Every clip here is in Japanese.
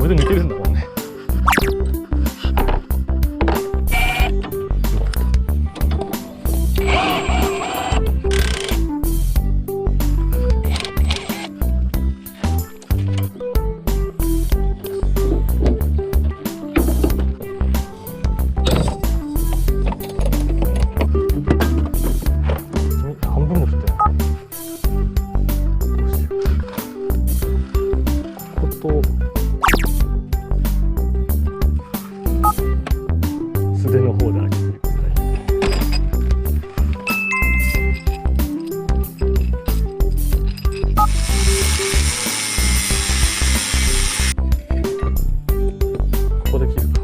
れで抜けるんだもんね。素手の方で開けてください。ここで切るか。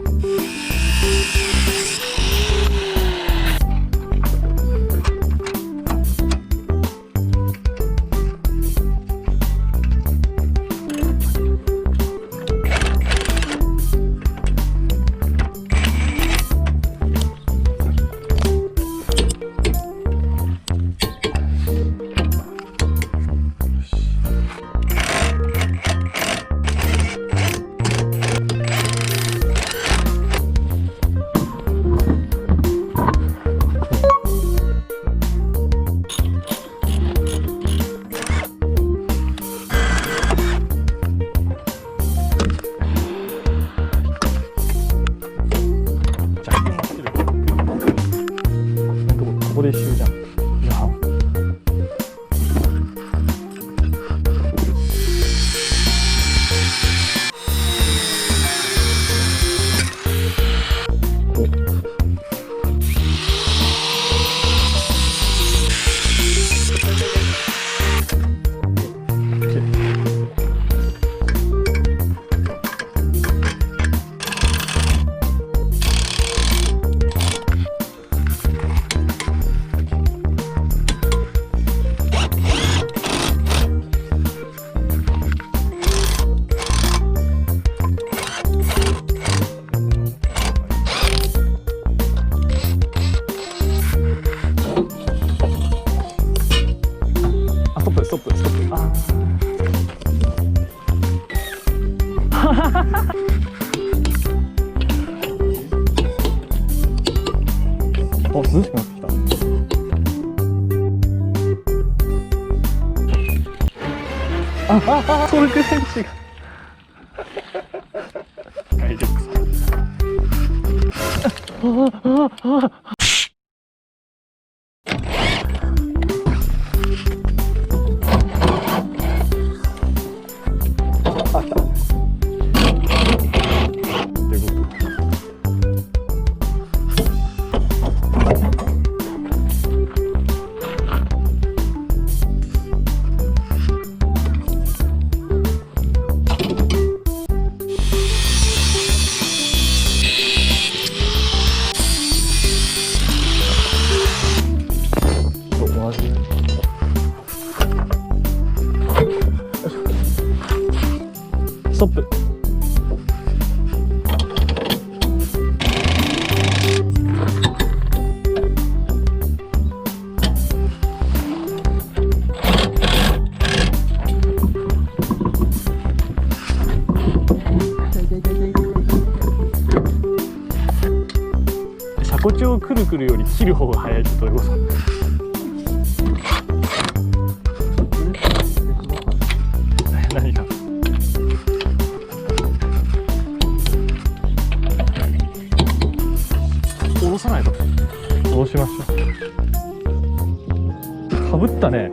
ここで一周じゃん。ストップ。涼しくなってきた。それくらい違う。大丈夫か。ストップ。車庫帳をくるくるより切る方が早いってどういうこと？何が？下ろさないと。下ろしましょう。かぶったね。